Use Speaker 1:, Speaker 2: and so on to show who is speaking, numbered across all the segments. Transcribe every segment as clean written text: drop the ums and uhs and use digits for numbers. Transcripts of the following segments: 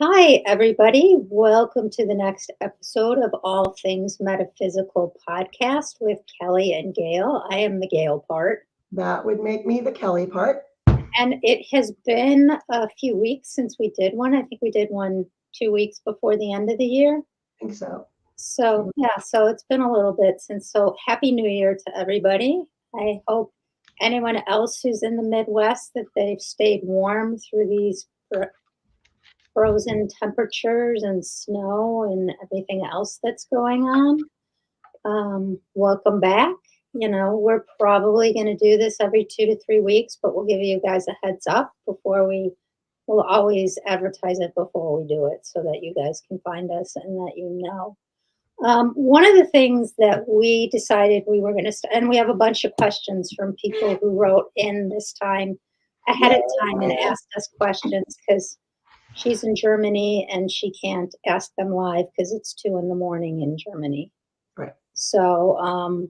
Speaker 1: Hi, everybody. Welcome to the next episode of All Things Metaphysical podcast with Kellie and Gail. I am the Gail part.
Speaker 2: That would make me the Kelly part.
Speaker 1: And it has been a few weeks since we did one. I think we did one 2 weeks before the end of the year.
Speaker 2: I think so.
Speaker 1: So it's been a little bit since. So, Happy New Year to everybody. I hope anyone else who's in the Midwest that they've stayed warm through these frozen temperatures and snow and everything else that's going on. Welcome back. We're probably going to do this every 2 to 3 weeks, but we'll give you guys a heads up we'll always advertise it before we do it so that you guys can find us and that you know. One of the things that we decided we were going to, and we have a bunch of questions from people who wrote in this time ahead of time and asked us questions because she's in Germany and she can't ask them live because it's 2 in the morning in Germany.
Speaker 2: Right.
Speaker 1: So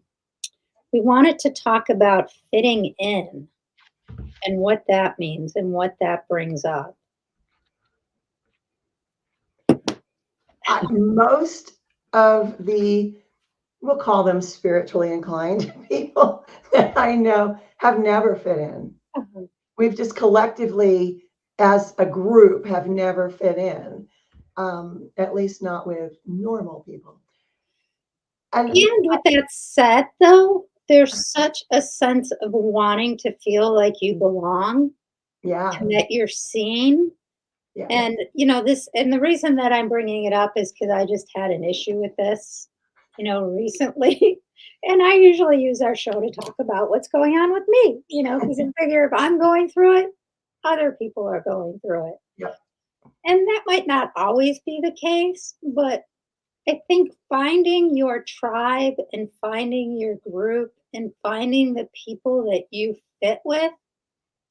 Speaker 1: we wanted to talk about fitting in and what that means and what that brings up.
Speaker 2: Most of we'll call them spiritually inclined people that I know have never fit in.
Speaker 1: Uh-huh.
Speaker 2: We've just collectively, as a group, have never fit in, at least not with normal people.
Speaker 1: And with that said, though, there's such a sense of wanting to feel like you belong
Speaker 2: Yeah.
Speaker 1: and that you're seen.
Speaker 2: Yeah.
Speaker 1: And the reason that I'm bringing it up is because I just had an issue with this, recently. And I usually use our show to talk about what's going on with me, because I figure if I'm going through it, other people are going through it.
Speaker 2: Yep.
Speaker 1: And that might not always be the case, but I think finding your tribe and finding your group and finding the people that you fit with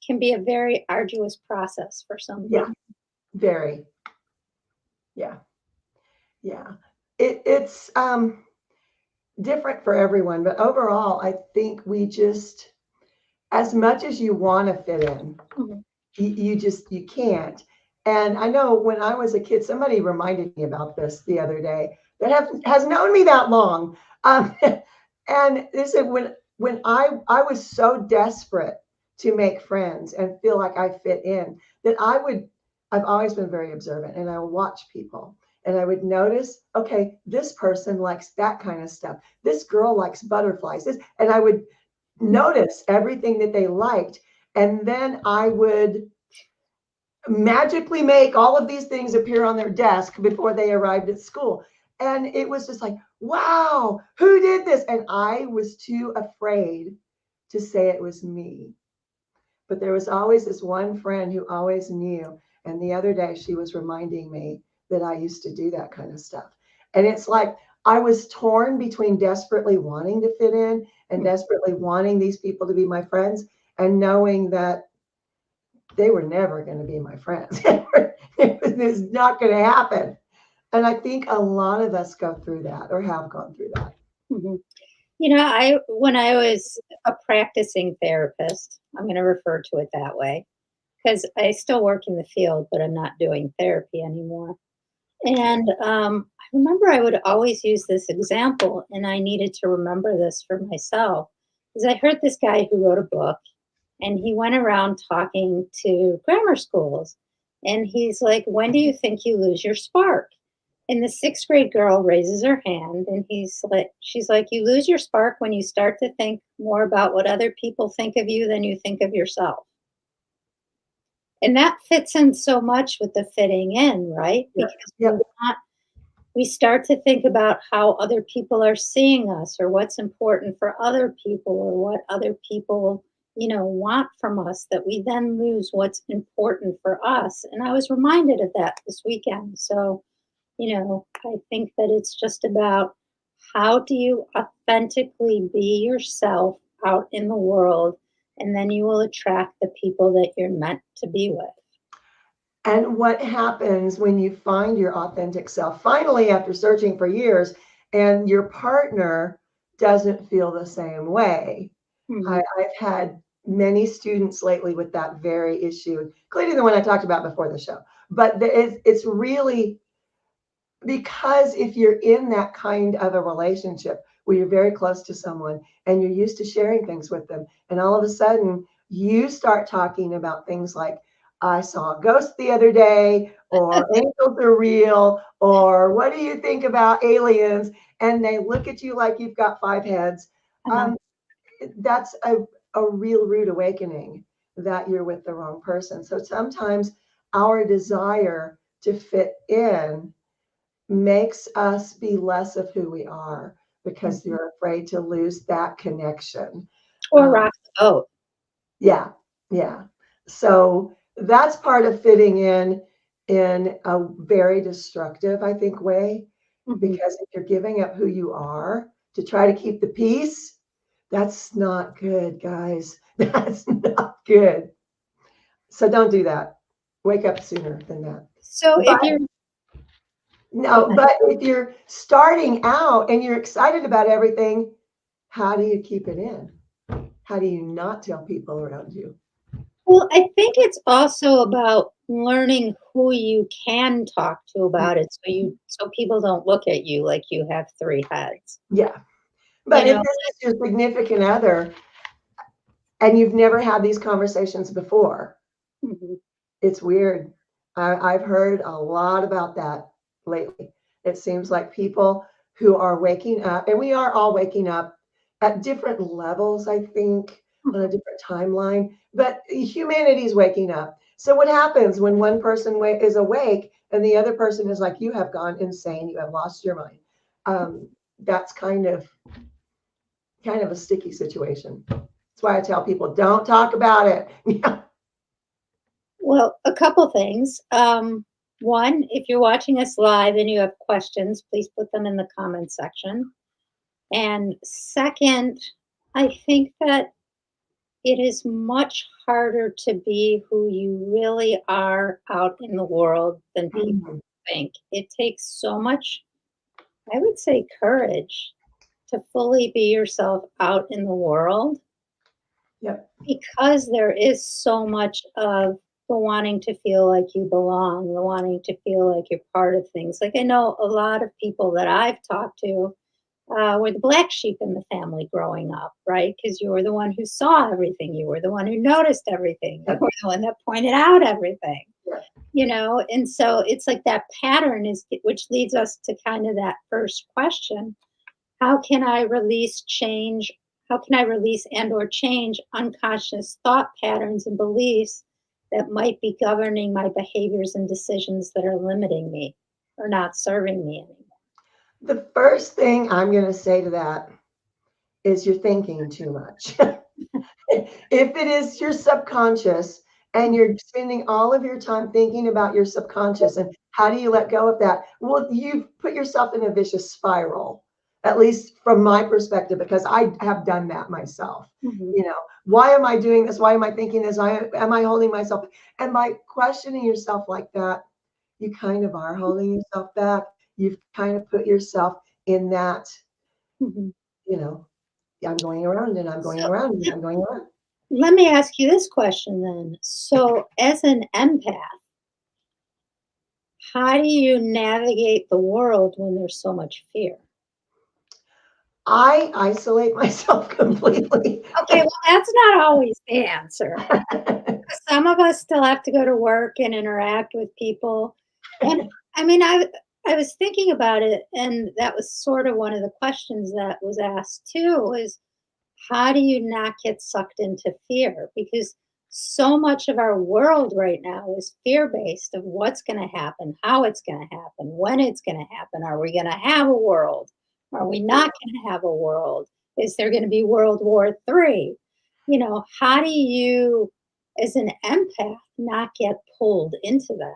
Speaker 1: can be a very arduous process for some people.
Speaker 2: Yeah. Very. Yeah. Yeah. It's different for everyone, but overall, I think we just, as much as you want to fit in,
Speaker 1: Mhm.
Speaker 2: you can't. And I know when I was a kid, somebody reminded me about this the other day that has known me that long. And they said when I was so desperate to make friends and feel like I fit in, that I've always been very observant and I would watch people and I would notice, okay, this person likes that kind of stuff. This girl likes butterflies. And I would notice everything that they liked. And then I would magically make all of these things appear on their desk before they arrived at school. And it was just like, wow, who did this? And I was too afraid to say it was me. But there was always this one friend who always knew. And the other day she was reminding me that I used to do that kind of stuff. And it's like I was torn between desperately wanting to fit in and desperately wanting these people to be my friends and knowing that they were never going to be my friends. It was not going to happen. And I think a lot of us go through that or have gone through that.
Speaker 1: Mhm. When I was a practicing therapist, I'm going to refer to it that way because I still work in the field, but I'm not doing therapy anymore. And I remember I would always use this example, and I needed to remember this for myself. Because I heard this guy who wrote a book, and he went around talking to grammar schools. And he's like, when do you think you lose your spark? And the sixth grade girl raises her hand, and she's like, you lose your spark when you start to think more about what other people think of you than you think of yourself. And that fits in so much with the fitting in, right?
Speaker 2: Yeah.
Speaker 1: Because we start to think about how other people are seeing us or what's important for other people or what other people, want from us, that we then lose what's important for us. And I was reminded of that this weekend. So, I think that it's just about how do you authentically be yourself out in the world, and then you will attract the people that you're meant to be with.
Speaker 2: And what happens when you find your authentic self, finally, after searching for years, and your partner doesn't feel the same way?
Speaker 1: Mhm.
Speaker 2: I've had many students lately with that very issue, including the one I talked about before the show. But it's really because if you're in that kind of a relationship where you're very close to someone and you're used to sharing things with them, and all of a sudden you start talking about things like, I saw a ghost the other day, or angels are real, or what do you think about aliens? And they look at you like you've got 5 heads.
Speaker 1: Uh-huh.
Speaker 2: That's a real rude awakening that you're with the wrong person. So sometimes our desire to fit in makes us be less of who we are because you're afraid to lose that connection.
Speaker 1: Or
Speaker 2: Um,
Speaker 1: rock the boat.
Speaker 2: yeah, yeah. So that's part of fitting in a very destructive, I think, way. Because if you're giving up who you are to try to keep the peace, that's not good, guys. That's not good. So don't do that. Wake up sooner than that.
Speaker 1: So
Speaker 2: But
Speaker 1: if you're,
Speaker 2: no, but if you're starting out and you're excited about everything, how do you keep it in? How do you not tell people around you?
Speaker 1: well, I think it's also about learning who you can talk to about it, so people don't look at you like you have 3 heads.
Speaker 2: Yeah.
Speaker 1: You
Speaker 2: But if
Speaker 1: know?
Speaker 2: this is your significant other and you've never had these conversations before,
Speaker 1: Mhm.
Speaker 2: it's weird. I've heard a lot about that lately. It seems like people who are waking up, and we are all waking up at different levels, I think, on a different timeline, but humanity's waking up. So what happens when one person is awake and the other person is like, you have gone insane, you have lost your mind? That's kind of a sticky situation. That's why I tell people, don't talk about it.
Speaker 1: Well, a couple things. One, if you're watching us live and you have questions, please put them in the comment section. And second, I think that it is much harder to be who you really are out in the world than people
Speaker 2: Mhm.
Speaker 1: think. It takes so much, I would say, courage to fully be yourself out in the world
Speaker 2: Yep.
Speaker 1: because there is so much of the wanting to feel like you belong, the wanting to feel like you're part of things. Like I know a lot of people that I've talked to were the black sheep in the family growing up, right? Because you were the one who saw everything, you were the one who noticed everything, you
Speaker 2: Yep.
Speaker 1: were the one that pointed out everything,
Speaker 2: Yep.
Speaker 1: And so it's like that pattern is, which leads us to kind of that first question: how can I release change? How can I release and or change unconscious thought patterns and beliefs that might be governing my behaviors and decisions that are limiting me or not serving me anymore?
Speaker 2: The first thing I'm going to say to that is you're thinking too much. If it is your subconscious and you're spending all of your time thinking about your subconscious and how do you let go of that, well, you've put yourself in a vicious spiral, at least from my perspective, because I have done that myself.
Speaker 1: Mhm.
Speaker 2: Why am I doing this? Why am I thinking this? Am I holding myself? And by questioning yourself like that, you kind of are holding yourself back. You've kind of put yourself in that,
Speaker 1: Mhm.
Speaker 2: you know, I'm going around and I'm going
Speaker 1: So
Speaker 2: around and I'm going around.
Speaker 1: let me ask you this question then. So, as an empath, how do you navigate the world when there's so much fear?
Speaker 2: I isolate myself completely.
Speaker 1: Okay, well, that's not always the answer. Some of us still have to go to work and interact with people. And I mean, I was thinking about it, and that was sort of one of the questions that was asked too is how do you not get sucked into fear? Because so much of our world right now is fear based of what's going to happen, how it's going to happen, when it's going to happen. Are we going to have a world? Are we not going to have a world? Is there going to be World War III? How do you, as an empath, not get pulled into that?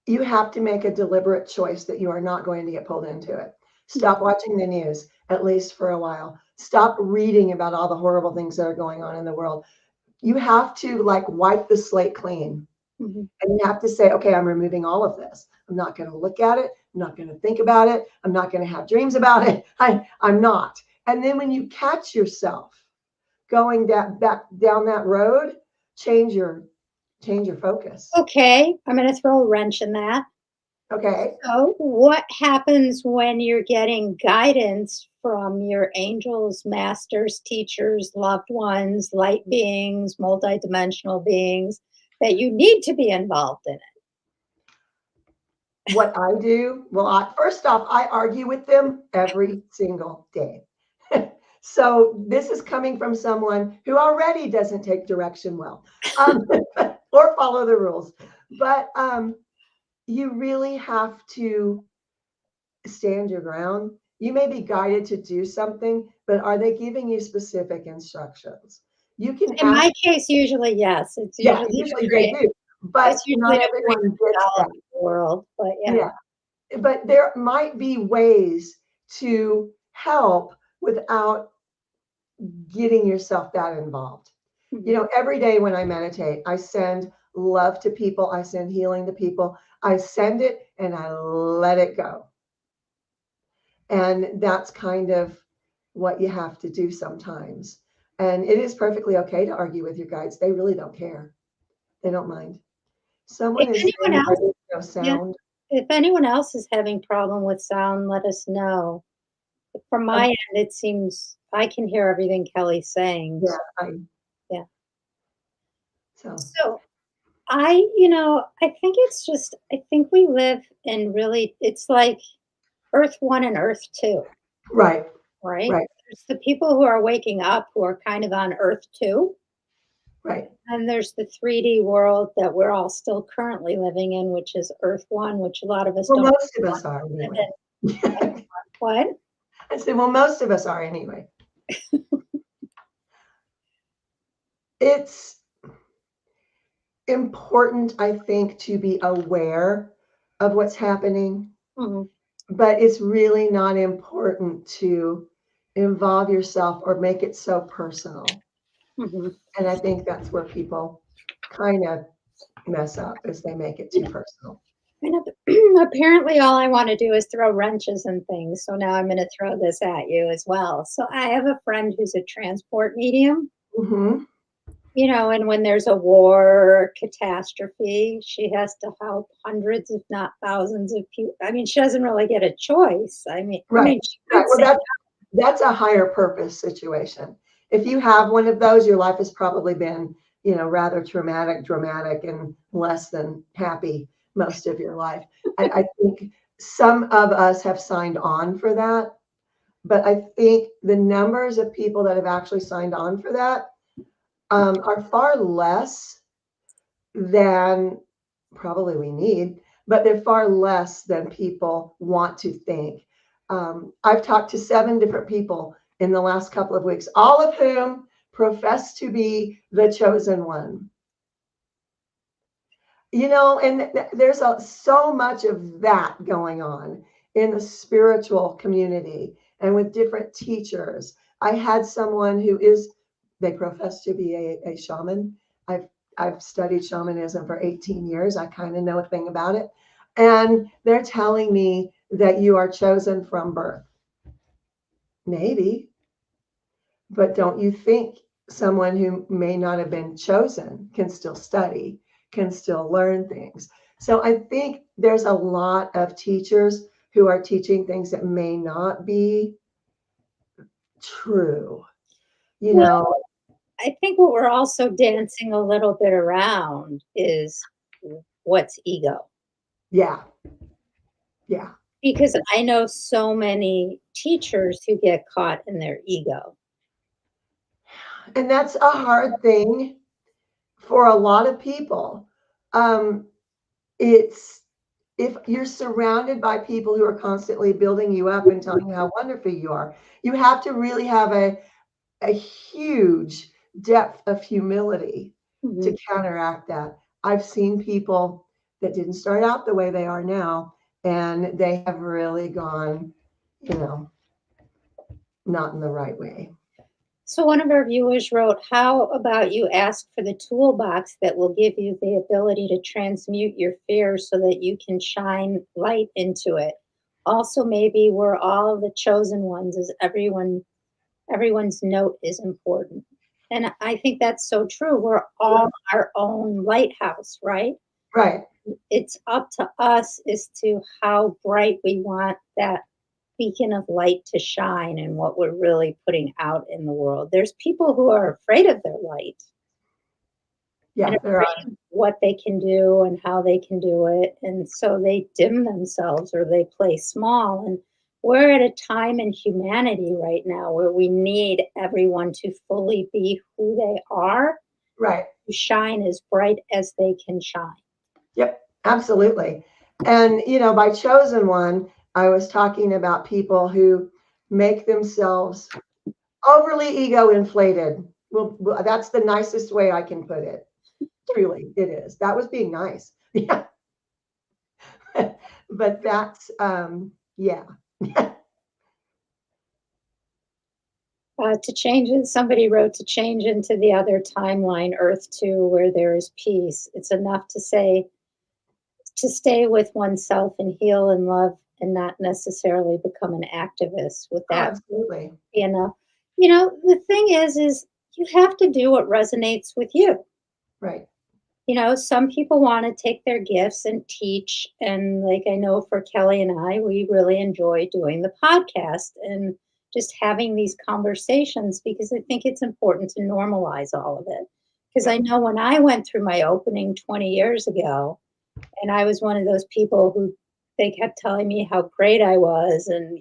Speaker 2: You have to make a deliberate choice that you are not going to get pulled into it. Stop watching the news, at least for a while. Stop reading about all the horrible things that are going on in the world. You have to like wipe the slate clean.
Speaker 1: Mhm.
Speaker 2: And you have to say, okay, I'm removing all of this. I'm not going to look at it. I'm not going to think about it. I'm not going to have dreams about it. I'm not. And then when you catch yourself going back down that road, change your change your focus.
Speaker 1: Okay, I'm going to throw a wrench in that.
Speaker 2: Okay.
Speaker 1: So, what happens when you're getting guidance from your angels, masters, teachers, loved ones, light beings, multidimensional beings that you need to be involved in it?
Speaker 2: What I do, well, first off, I argue with them every single day. So this is coming from someone who already doesn't take direction well, um, or follow the rules. But you really have to stand your ground. You may be guided to do something, but are they giving you specific instructions? You can
Speaker 1: In
Speaker 2: ask,
Speaker 1: my case, usually yes. It's
Speaker 2: yeah,
Speaker 1: usually to
Speaker 2: usually they
Speaker 1: create.
Speaker 2: do, but
Speaker 1: It's usually
Speaker 2: not
Speaker 1: to create
Speaker 2: everyone
Speaker 1: a
Speaker 2: gets that.
Speaker 1: development world, but yeah.
Speaker 2: Yeah. But there might be ways to help without getting yourself that involved. You
Speaker 1: Mhm.
Speaker 2: know, every day when I meditate, I send love to people, I send healing to people, I send it and I let it go. And that's kind of what you have to do sometimes. And it is perfectly okay to argue with your guides. They really don't care. They don't mind. Someone
Speaker 1: If
Speaker 2: is
Speaker 1: anyone
Speaker 2: saying
Speaker 1: else,
Speaker 2: there's no
Speaker 1: yeah,
Speaker 2: sound.
Speaker 1: if anyone else is having problem with sound, let us know. From my
Speaker 2: Um,
Speaker 1: end, it seems I can hear everything Kelly's saying.
Speaker 2: yeah,
Speaker 1: So, yeah.
Speaker 2: so
Speaker 1: So I think it's just, I think we live in really, it's like Earth One and Earth Two,
Speaker 2: right,
Speaker 1: right?
Speaker 2: right,
Speaker 1: There's the people who are waking up who are kind of on Earth Two,
Speaker 2: right.
Speaker 1: and there's the 3D world that we're all still currently living in, which is Earth One, which a lot of us
Speaker 2: Well,
Speaker 1: don't
Speaker 2: most of
Speaker 1: want
Speaker 2: us are
Speaker 1: to live
Speaker 2: anyway.
Speaker 1: in. What?
Speaker 2: I said, well, most of us are anyway. It's important, I think, to be aware of what's happening,
Speaker 1: Mhm,
Speaker 2: but it's really not important to involve yourself or make it so personal.
Speaker 1: mhm.
Speaker 2: And I think that's where people kind of mess up is they make it too personal.
Speaker 1: And apparently, all I want to do is throw wrenches and things. So now I'm going to throw this at you as well. So I have a friend who's a transport medium.
Speaker 2: Hmm.
Speaker 1: And when there's a war or catastrophe, she has to help hundreds, if not thousands of people. I mean, she doesn't really get a choice.
Speaker 2: Right,
Speaker 1: She
Speaker 2: right.
Speaker 1: could
Speaker 2: Well,
Speaker 1: say,
Speaker 2: that's a higher purpose situation. If you have one of those, your life has probably been, rather traumatic, dramatic, and less than happy most of your life. I think some of us have signed on for that, but I think the numbers of people that have actually signed on for that are far less than probably we need, but they're far less than people want to think. I've talked to 7 different people in the last couple of weeks, all of whom profess to be the chosen one. And there's so much of that going on in the spiritual community and with different teachers. I had someone they profess to be a shaman. I've I've studied shamanism for 18 years. I kind of know a thing about it. And they're telling me that you are chosen from birth. Maybe, but don't you think someone who may not have been chosen can still study, can still learn things? So I think there's a lot of teachers who are teaching things that may not be true. You
Speaker 1: well,
Speaker 2: know,
Speaker 1: I think what we're also dancing a little bit around is what's ego.
Speaker 2: yeah, yeah.
Speaker 1: Because I know so many teachers who get caught in their ego.
Speaker 2: And that's a hard thing for a lot of people. Um, it's if you're surrounded by people who are constantly building you up and telling you how wonderful you are, you have to really have a huge depth of humility to
Speaker 1: Mhm.
Speaker 2: counteract that. I've seen people that didn't start out the way they are now, and they have really gone, you know, not in the right way.
Speaker 1: So one of our viewers wrote, "How about you ask for the toolbox that will give you the ability to transmute your fears so that you can shine light into it? Also, maybe we're all the chosen ones, as everyone's note is important." And I think that's so true. We're all our own lighthouse, right?
Speaker 2: Right.
Speaker 1: It's up to us as to how bright we want that beacon of light to shine and what we're really putting out in the world. There's people who are afraid of their light and
Speaker 2: Yeah, there
Speaker 1: afraid
Speaker 2: are.
Speaker 1: of what they can do and how they can do it. And so they dim themselves or they play small. And we're at a time in humanity right now where we need everyone to fully be who they are,
Speaker 2: Right.
Speaker 1: to shine as bright as they can shine.
Speaker 2: Yep, absolutely. And, by chosen one, I was talking about people who make themselves overly ego inflated. Well, that's the nicest way I can put it. Truly, it is. That was being nice. Yeah. But that's, yeah.
Speaker 1: To change it, somebody wrote to change into the other timeline, Earth 2, where there is peace. It's enough to say, to stay with oneself and heal and love and not necessarily become an activist. With
Speaker 2: Oh,
Speaker 1: that,
Speaker 2: absolutely.
Speaker 1: enough. The thing is you have to do what resonates with you.
Speaker 2: Right.
Speaker 1: Some people want to take their gifts and teach. And like I know for Kellie and I, we really enjoy doing the podcast and just having these conversations because I think it's important to normalize all of it. Because I
Speaker 2: Yep.
Speaker 1: know when I went through my opening 20 years ago, and I was one of those people who they kept telling me how great I was. And,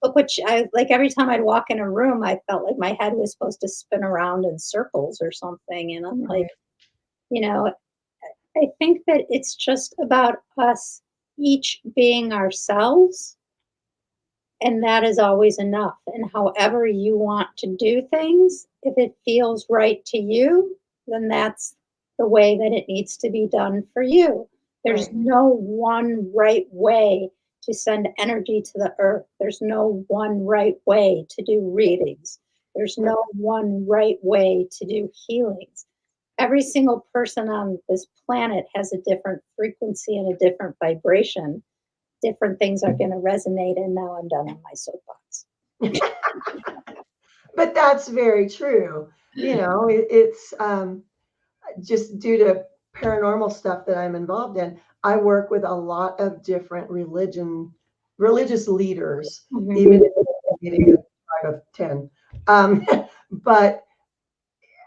Speaker 1: look what I like every time I'd walk in a room, I felt like my head was supposed to spin around in circles or something. And I'm like,
Speaker 2: Right.
Speaker 1: you know, I think that it's just about us each being ourselves, and that is always enough. And however you want to do things, if it feels right to you, then that's the way that it needs to be done for you. There's
Speaker 2: Right.
Speaker 1: no one right way to send energy to the earth. There's no one right way to do readings. There's
Speaker 2: Yep.
Speaker 1: no one right way to do healings. Every single person on this planet has a different frequency and a different vibration. Different things are going to resonate. And now I'm done on my soapbox.
Speaker 2: But that's very true. It's just due to paranormal stuff that I'm involved in. I work with a lot of different religious leaders,
Speaker 1: Mhm.
Speaker 2: even if I'm getting a 5 of 10. Um, but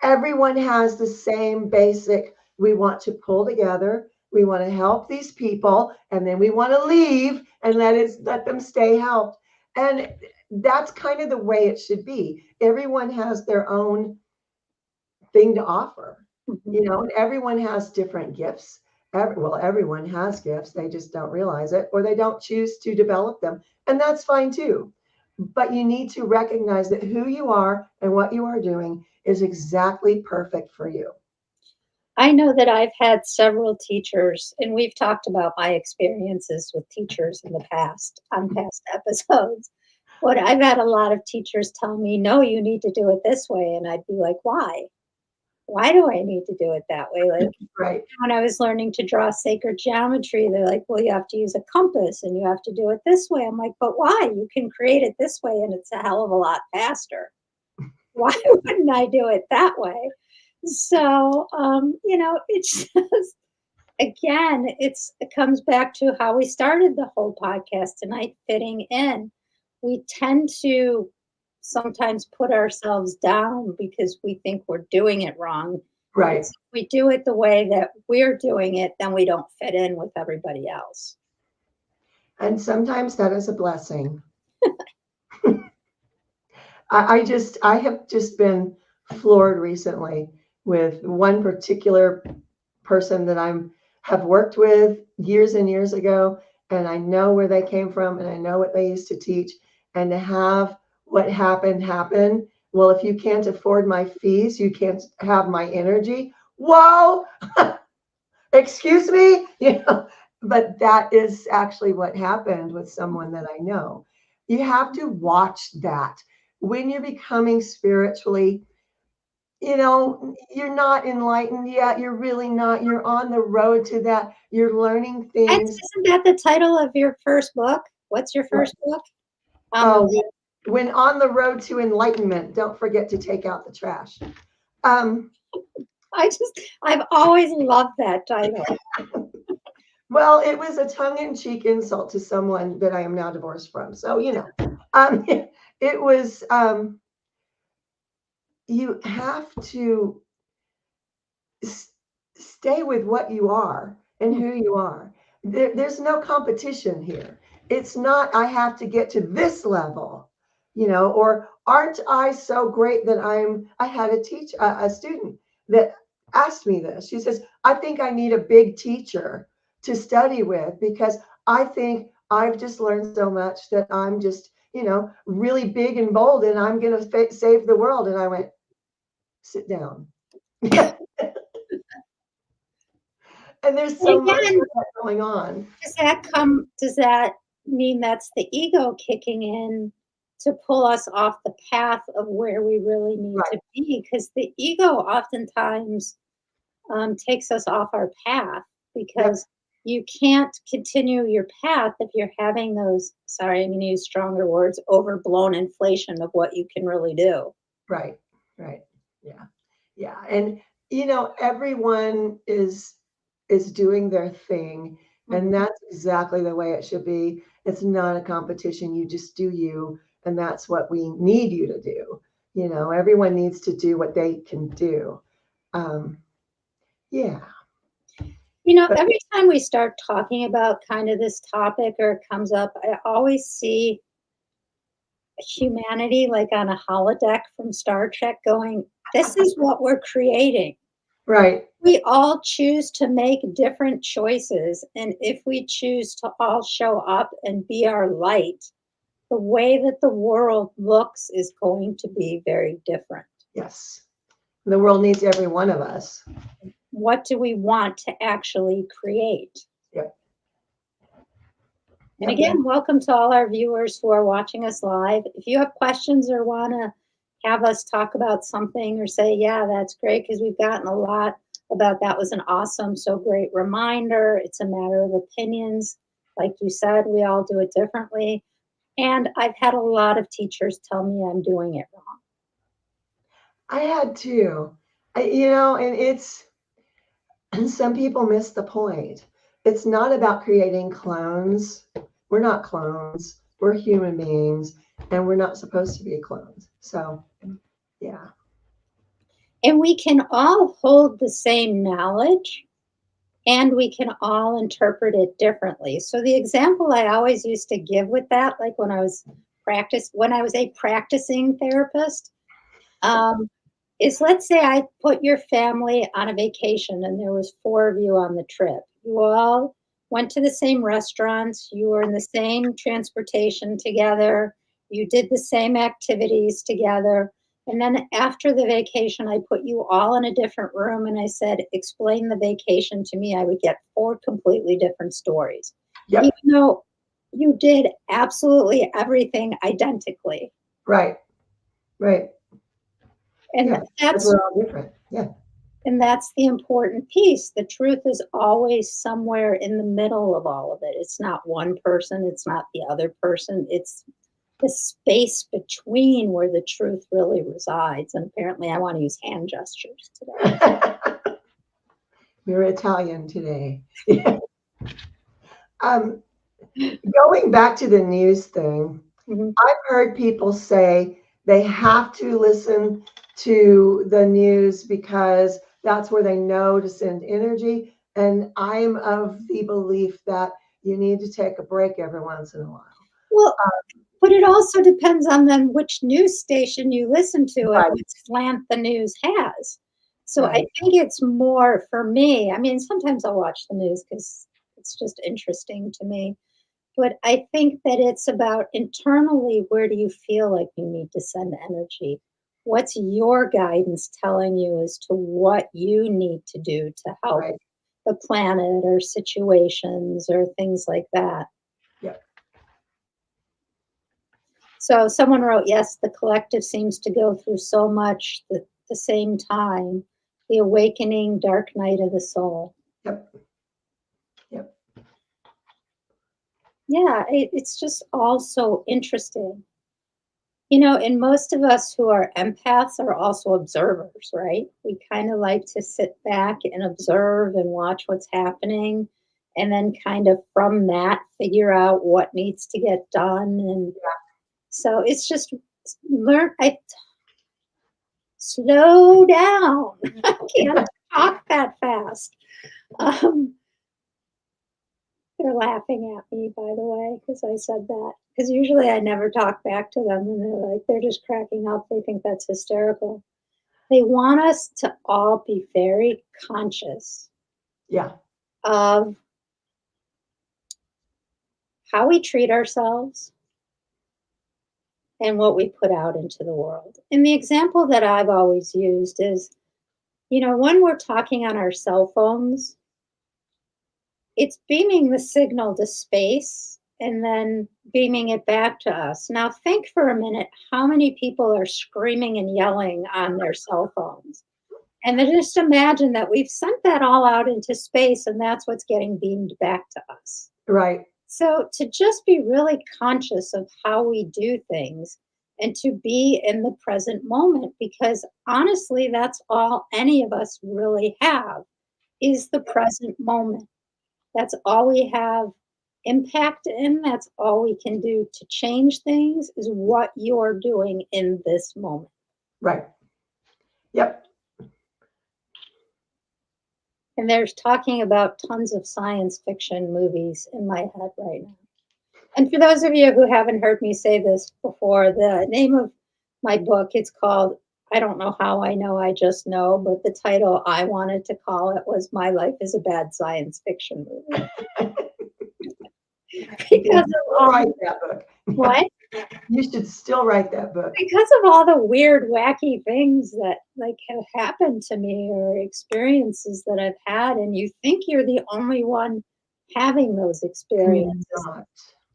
Speaker 2: everyone has the same basic. We want to pull together. We want to help these people, and then we want to leave and let them stay helped. And that's kind of the way it should be. Everyone has their own thing to offer,
Speaker 1: Mhm.
Speaker 2: and everyone has different gifts. Everyone has gifts. They just don't realize it or they don't choose to develop them. And that's fine too. But you need to recognize that who you are and what you are doing is exactly perfect for you.
Speaker 1: I know that I've had several teachers, and we've talked about my experiences with teachers in the past on past episodes. But I've had a lot of teachers tell me, no, you need to do it this way. And I'd be like, why? Why do I need to do it that way? Like
Speaker 2: Right.
Speaker 1: when I was learning to draw sacred geometry, they're like, well, you have to use a compass and you have to do it this way. I'm like, but why? You can create it this way and it's a hell of a lot faster. Why wouldn't I do it that way? So, it's just, again, it comes back to how we started the whole podcast tonight, fitting in. We tend to sometimes put ourselves down because we think we're doing it wrong.
Speaker 2: Right.
Speaker 1: It's if we do it the way that we're doing it, then we don't fit in with everybody else.
Speaker 2: And sometimes that is a blessing. I have just been floored recently with one particular person that have worked with years and years ago, and I know where they came from, and I know what they used to teach, and to have what happened happen. Well, if you can't afford my fees, you can't have my energy. Whoa, excuse me, But that is actually what happened with someone that I know. You have to watch that when you're becoming spiritually, you're not enlightened yet. You're really not. You're on the road to that. You're learning things.
Speaker 1: Isn't that the title of your first book? What's your first book? On the
Speaker 2: Oh, when on the road to enlightenment, don't forget to take out the trash.
Speaker 1: I've always loved that title.
Speaker 2: Well, it was a tongue-in-cheek insult to someone that I am now divorced from. So, it was, you have to stay with what you are and who you are. There's no competition here. It's not, I have to get to this level, or aren't I so great that I had a student that asked me this. She says, I think I need a big teacher to study with because I think I've just learned so much that I'm just, really big and bold and I'm going to save the world. And I went, sit down. And there's so much of that going on.
Speaker 1: Does that mean that's the ego kicking in to pull us off the path of where we really need to be? Because the ego oftentimes takes us off our path because you can't continue your path if you're having those, sorry, I'm going to use stronger words, overblown inflation of what you can really do.
Speaker 2: Right. Yeah. And, everyone is doing their thing. And that's exactly the way it should be. It's not a competition. You just do you. And that's what we need you to do. Everyone needs to do what they can do. Yeah.
Speaker 1: Every time we start talking about kind of this topic or it comes up, I always see humanity like on a holodeck from Star Trek going, this is what we're creating.
Speaker 2: Right.
Speaker 1: We all choose to make different choices. And if we choose to all show up and be our light, the way that the world looks is going to be very different.
Speaker 2: Yes. The world needs every one of us.
Speaker 1: What do we want to actually create?
Speaker 2: Yep.
Speaker 1: And again, welcome to all our viewers who are watching us live. If you have questions or want to have us talk about something or say, yeah, that's great, because we've gotten a lot about that was an awesome, so great reminder. It's a matter of opinions. Like you said, we all do it differently. And I've had a lot of teachers tell me I'm doing it wrong.
Speaker 2: I had too. And some people miss the point. It's not about creating clones. We're not clones. We're human beings, and we're not supposed to be clones. So, yeah.
Speaker 1: And we can all hold the same knowledge, and we can all interpret it differently. So the example I always used to give with that, like when I was a practicing therapist, is let's say I put your family on a vacation and there was 4 of you on the trip. You all went to the same restaurants, you were in the same transportation together, you did the same activities together. And then after the vacation, I put you all in a different room and I said, explain the vacation to me. I would get 4 completely different stories.
Speaker 2: Yep.
Speaker 1: Even though you did absolutely everything identically.
Speaker 2: Right.
Speaker 1: And
Speaker 2: we're all different. Yeah.
Speaker 1: And that's the important piece. The truth is always somewhere in the middle of all of it. It's not one person, it's not the other person. It's the space between where the truth really resides. And apparently I want to use hand gestures today.
Speaker 2: You're Italian today. Going back to the news thing, I've heard people say they have to listen to the news because that's where they know to send energy. And I'm of the belief that you need to take a break every once in a while.
Speaker 1: Well, but it also depends on then which news station you listen to and what slant the news has. So I think it's more for me. I mean, sometimes I'll watch the news because it's just interesting to me. But I think that it's about internally, where do you feel like you need to send energy? What's your guidance telling you as to what you need to do to help the planet or situations or things like that?
Speaker 2: Yeah.
Speaker 1: So someone wrote, yes, the collective seems to go through so much at the same time. The awakening dark night of the soul.
Speaker 2: Yep.
Speaker 1: Yeah, it's just all so interesting. And most of us who are empaths are also observers, right? We kind of like to sit back and observe and watch what's happening, and then kind of from that figure out what needs to get done. And so it's just I slow down. I can't talk that fast. Um, they're laughing at me, by the way, because I said that. Because usually I never talk back to them, and they're just cracking up. They think that's hysterical. They want us to all be very conscious
Speaker 2: Yeah.
Speaker 1: of how we treat ourselves and what we put out into the world. And the example that I've always used is, when we're talking on our cell phones, it's beaming the signal to space and then beaming it back to us. Now, think for a minute how many people are screaming and yelling on their cell phones. And then just imagine that we've sent that all out into space and that's what's getting beamed back to us.
Speaker 2: Right.
Speaker 1: So, to just be really conscious of how we do things and to be in the present moment, because honestly, that's all any of us really have is the present moment. That's all we have impact in. That's all we can do to change things is what you're doing in this moment.
Speaker 2: Right. Yep.
Speaker 1: And there's talking about tons of science fiction movies in my head right now. And for those of you who haven't heard me say this before, the name of my book, it's called I Don't Know How I Know, I Just Know, but the title I wanted to call it was My Life is a Bad Science Fiction Movie. Because of all
Speaker 2: write that book.
Speaker 1: what?
Speaker 2: You should still write that book.
Speaker 1: Because of all the weird, wacky things that have happened to me or experiences that I've had, and you think you're the only one having those experiences.
Speaker 2: Not.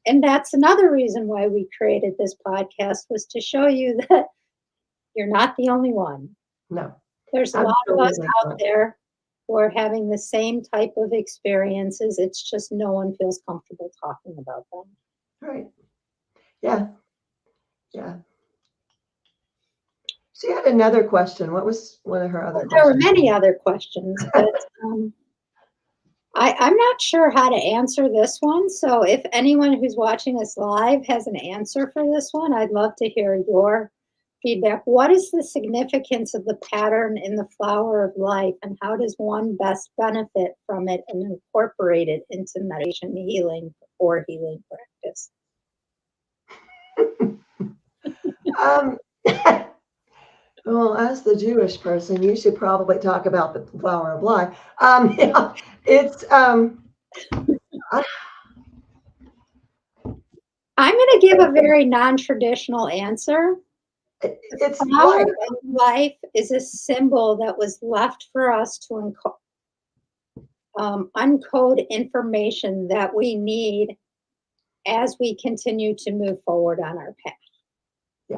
Speaker 1: And that's another reason why we created this podcast was to show you that you're not the only one.
Speaker 2: No.
Speaker 1: There's a lot of us
Speaker 2: Absolutely
Speaker 1: out
Speaker 2: not.
Speaker 1: there who are having the same type of experiences. It's just no one feels comfortable talking about them.
Speaker 2: Right. Yeah. Yeah. She had another question. What was one of her other
Speaker 1: There were
Speaker 2: questions?
Speaker 1: many other questions, but I'm not sure how to answer this one. So if anyone who's watching us live has an answer for this one, I'd love to hear your feedback. What is the significance of the pattern in the flower of life, and how does one best benefit from it and incorporate it into meditation healing or healing practice?
Speaker 2: Well, as the Jewish person, you should probably talk about the flower of life. Yeah, it's
Speaker 1: I'm going to give a very non-traditional answer.
Speaker 2: it's
Speaker 1: Flower
Speaker 2: life.
Speaker 1: of life is a symbol that was left for us to uncode information that we need as we continue to move forward on our path.
Speaker 2: Yeah.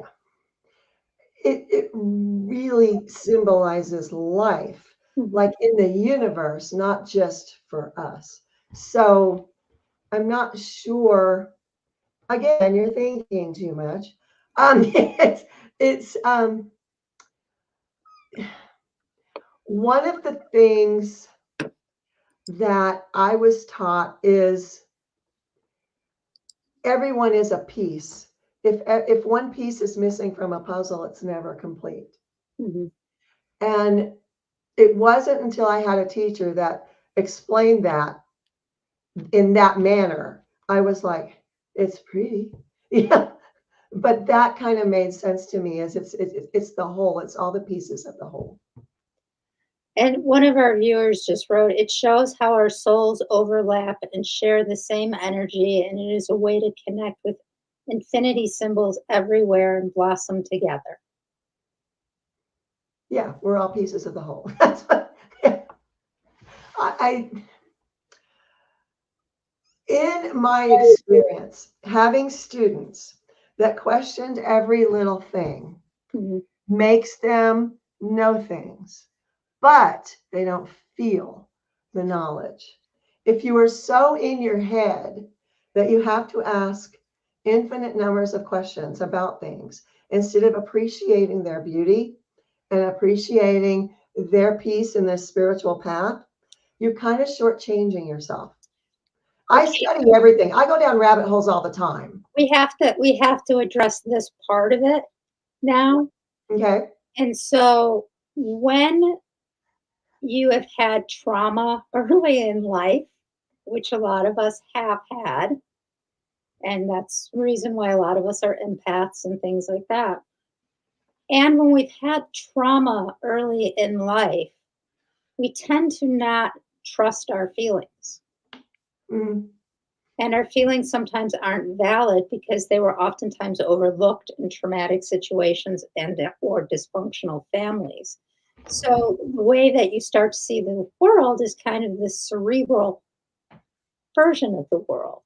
Speaker 2: It really symbolizes life, like in the universe, not just for us. So I'm not sure. Again, you're thinking too much. It's one of the things that I was taught is everyone is a piece. If one piece is missing from a puzzle, it's never complete.
Speaker 1: Mhm.
Speaker 2: And it wasn't until I had a teacher that explained that in that manner, I was like, it's pretty. Yeah. But that kind of made sense to me as it's the whole, it's all the pieces of the whole.
Speaker 1: And one of our viewers just wrote, it shows how our souls overlap and share the same energy, and it is a way to connect with infinity symbols everywhere and blossom together.
Speaker 2: Yeah, we're all pieces of the whole. That's what, yeah. I in my experience, having students that questioned every little thing makes them know things, but they don't feel the knowledge. If you are so in your head that you have to ask infinite numbers of questions about things instead of appreciating their beauty and appreciating their peace in this spiritual path, you're kind of shortchanging yourself. I study everything. I go down rabbit holes all the time.
Speaker 1: We have to address this part of it now.
Speaker 2: Okay.
Speaker 1: And so when you have had trauma early in life, which a lot of us have had, and that's the reason why a lot of us are empaths and things like that. And when we've had trauma early in life, we tend to not trust our feelings.
Speaker 2: Mm.
Speaker 1: And our feelings sometimes aren't valid because they were oftentimes overlooked in traumatic situations and or dysfunctional families. So the way that you start to see the world is kind of this cerebral version of the world.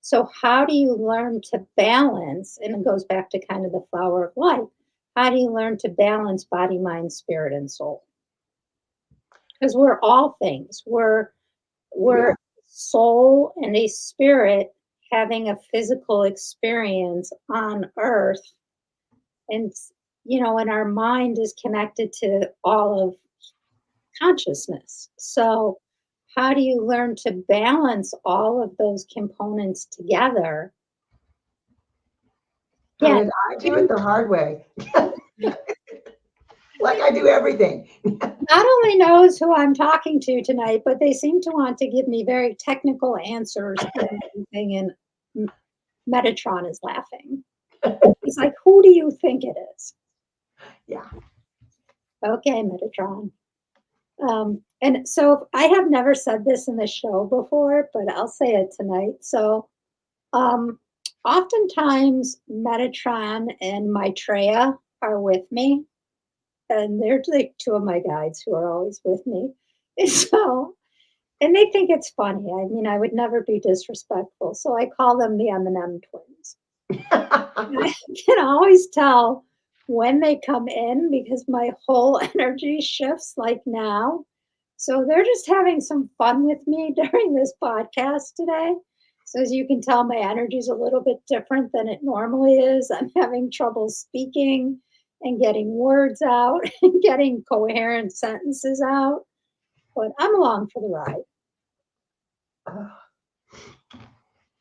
Speaker 1: So how do you learn to balance? And it goes back to kind of the flower of life. How do you learn to balance body, mind, spirit, and soul? Because we're all things. We're
Speaker 2: Yeah.
Speaker 1: soul and a spirit having a physical experience on earth. And and our mind is connected to all of consciousness. So how do you learn to balance all of those components together?
Speaker 2: How
Speaker 1: Yeah.
Speaker 2: did I do it the hard way? Like I do everything.
Speaker 1: Not only knows who I'm talking to tonight, but they seem to want to give me very technical answers and everything. And Metatron is laughing. He's like, who do you think it is?
Speaker 2: Yeah.
Speaker 1: Okay, Metatron. And so I have never said this in the show before, but I'll say it tonight. So oftentimes Metatron and Maitreya are with me. And they're like two of my guides who are always with me. And they think it's funny. I mean, I would never be disrespectful. So I call them the M&M twins. I can always tell when they come in because my whole energy shifts like now. So they're just having some fun with me during this podcast today. So as you can tell, my energy is a little bit different than it normally is. I'm having trouble speaking and getting words out and getting coherent sentences out. But I'm along for the ride.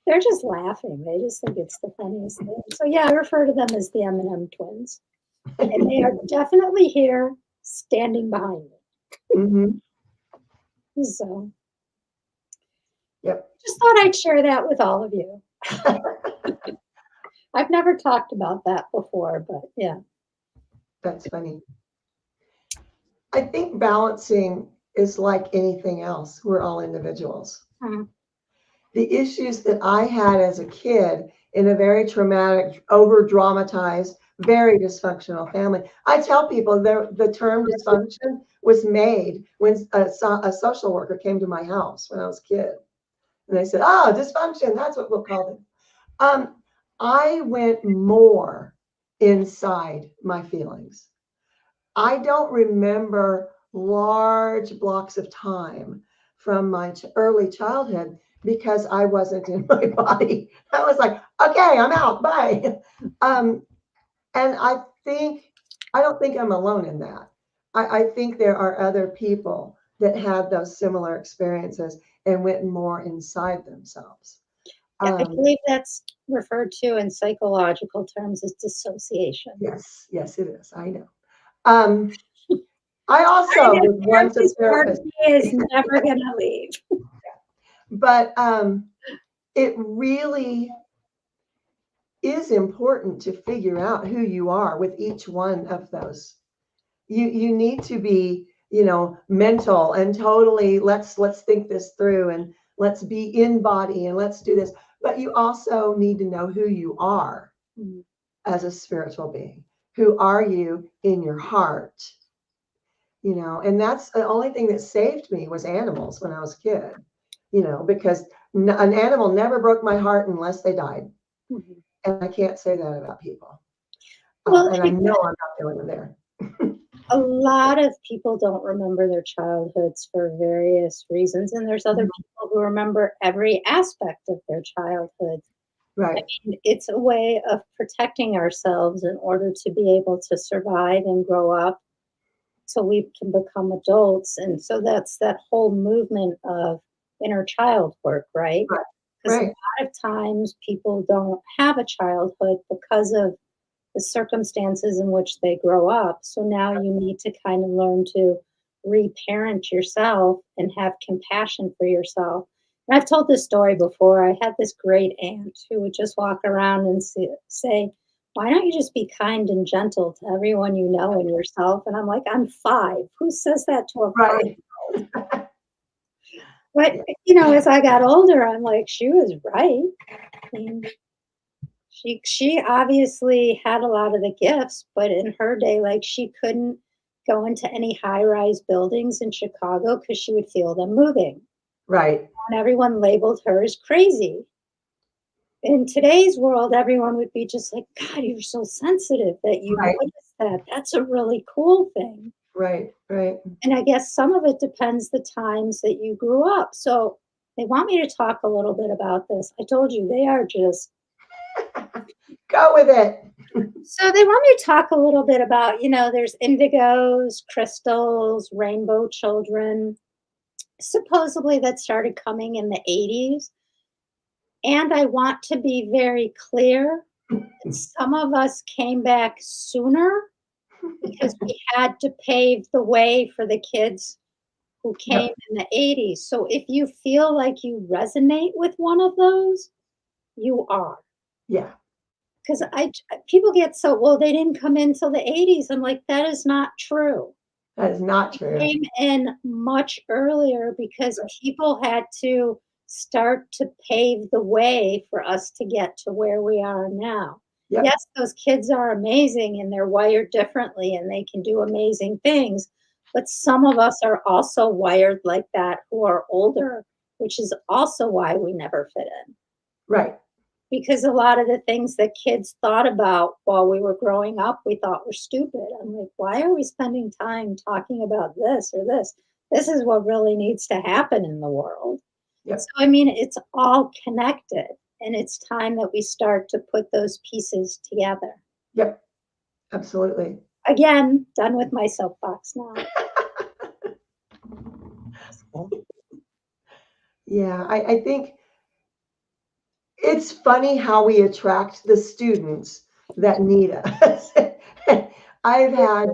Speaker 1: They're just laughing. They just think it's the funniest thing. So yeah, I refer to them as the M&M twins. And they are definitely here standing behind me.
Speaker 2: Mm-hmm.
Speaker 1: So
Speaker 2: Yep.
Speaker 1: just thought I'd share that with all of you. I've never talked about that before, but yeah.
Speaker 2: That's funny. I think balancing is like anything else. We're all individuals.
Speaker 1: Mm-hmm.
Speaker 2: The issues that I had as a kid in a very traumatic, over dramatized, very dysfunctional family. I tell people the term dysfunction was made when a social worker came to my house when I was a kid. And they said, oh, dysfunction, that's what we'll call it. I went more inside my feelings. I don't remember large blocks of time from my early childhood because I wasn't in my body. I was like, okay, I'm out, bye. And I don't think I'm alone in that. I think there are other people that had those similar experiences and went more inside themselves.
Speaker 1: Yeah, I believe that's referred to in psychological terms as dissociation.
Speaker 2: Yes, it is. I know. I also was once a therapist.
Speaker 1: Is never going to leave.
Speaker 2: But it really is important to figure out who you are with each one of those. You need to be, mental and totally let's think this through and let's be in body and let's do this. But you also need to know who you are as a spiritual being. Who are you in your heart? And that's the only thing that saved me was animals when I was a kid, because an animal never broke my heart unless they died. Mm-hmm. And I can't say that about people. Well, and I know I'm not the only one there.
Speaker 1: A lot of people don't remember their childhoods for various reasons. And there's other people who remember every aspect of their childhood.
Speaker 2: Right.
Speaker 1: It's a way of protecting ourselves in order to be able to survive and grow up so we can become adults. And so that's that whole movement of inner child work, right?
Speaker 2: Right.
Speaker 1: Because a
Speaker 2: Right.
Speaker 1: lot of times people don't have a childhood because of the circumstances in which they grow up. So now you need to kind of learn to reparent yourself and have compassion for yourself. And I've told this story before. I had this great aunt who would just walk around and say, why don't you just be kind and gentle to everyone you know and yourself? And I'm like, I'm 5. Who says that to a 5?
Speaker 2: Right.
Speaker 1: But,
Speaker 2: Yeah.
Speaker 1: as I got older, I'm like, she was right. I mean, she obviously had a lot of the gifts, but in her day, like, she couldn't go into any high-rise buildings in Chicago because she would feel them moving,
Speaker 2: Right.
Speaker 1: and everyone labeled her as crazy. In today's world, everyone would be just like, "God, you're so sensitive that you
Speaker 2: Right.
Speaker 1: notice that. That's a really cool thing."
Speaker 2: Right. Right.
Speaker 1: And I guess some of it depends the times that you grew up. So they want me to talk a little bit about this. I told you they are just
Speaker 2: Go with it.
Speaker 1: so they want me to talk a little bit about, there's indigos, crystals, rainbow children. Supposedly that started coming in the 80s. And I want to be very clear that some of us came back sooner because we had to pave the way for the kids who came
Speaker 2: Yep.
Speaker 1: in the 80s. So if you feel like you resonate with one of those, you are.
Speaker 2: Yeah.
Speaker 1: Because people get so, well, they didn't come in till the 80s. I'm like, that is not true.
Speaker 2: That is not
Speaker 1: They
Speaker 2: true.
Speaker 1: came in much earlier because people had to start to pave the way for us to get to where we are now.
Speaker 2: Yep.
Speaker 1: Yes, those kids are amazing and they're wired differently and they can do amazing things. But some of us are also wired like that who are older, which is also why we never fit in.
Speaker 2: Right.
Speaker 1: Because a lot of the things that kids thought about while we were growing up, we thought were stupid. I'm like, why are we spending time talking about this or this? This is what really needs to happen in the world. So,
Speaker 2: Yep.
Speaker 1: it's all connected, and it's time that we start to put those pieces together.
Speaker 2: Yep. Absolutely.
Speaker 1: Again, done with my soapbox now.
Speaker 2: Yeah. I think it's funny how we attract the students that need us. I've had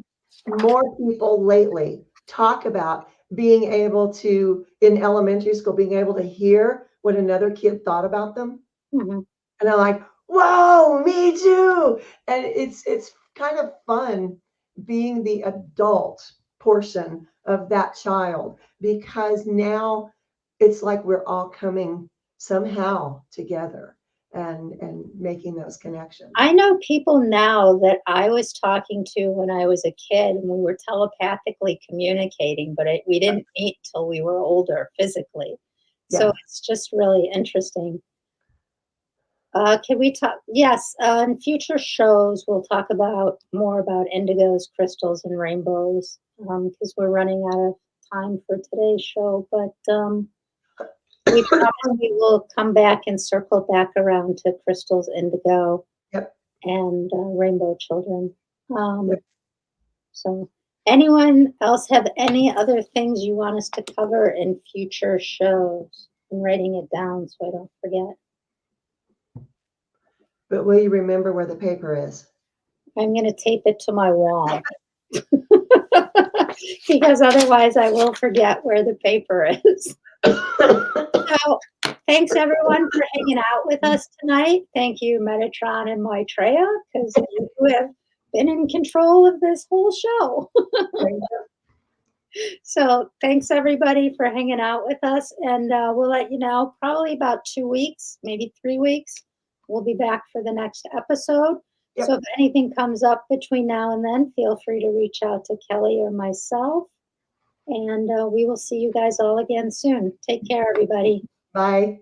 Speaker 2: more people lately talk about being able to, in elementary school, being able to hear what another kid thought about them.
Speaker 1: Mhm.
Speaker 2: And I'm like, whoa, me too. And it's kind of fun being the adult portion of that child because now it's like we're all coming somehow together and making those connections.
Speaker 1: I know people now that I was talking to when I was a kid, and we were telepathically communicating, but we didn't meet till we were older physically. So
Speaker 2: Yeah.
Speaker 1: it's just really interesting. Can we talk? Yes, in future shows, we'll talk about more about indigos, crystals, and rainbows because we're running out of time for today's show. But we promise we will come back and circle back around to crystals, indigo,
Speaker 2: Yep.
Speaker 1: and rainbow children.
Speaker 2: Yep.
Speaker 1: Um, so, anyone else have any other things you want us to cover in future shows? I'm writing it down so I don't forget.
Speaker 2: But will you remember where the paper is?
Speaker 1: I'm going to tape it to my wall because otherwise I will forget where the paper is. So, thanks everyone for hanging out with us tonight. Thank you, Metatron and Maitreya, because you have been in control of this whole show. So, thanks everybody for hanging out with us, and we'll let you know probably about 2 weeks, maybe 3 weeks. We'll be back for the next episode. So,
Speaker 2: Yep.
Speaker 1: if anything comes up between now and then, feel free to reach out to Kelly or myself, and we will see you guys all again soon. Take care, everybody.
Speaker 2: Bye.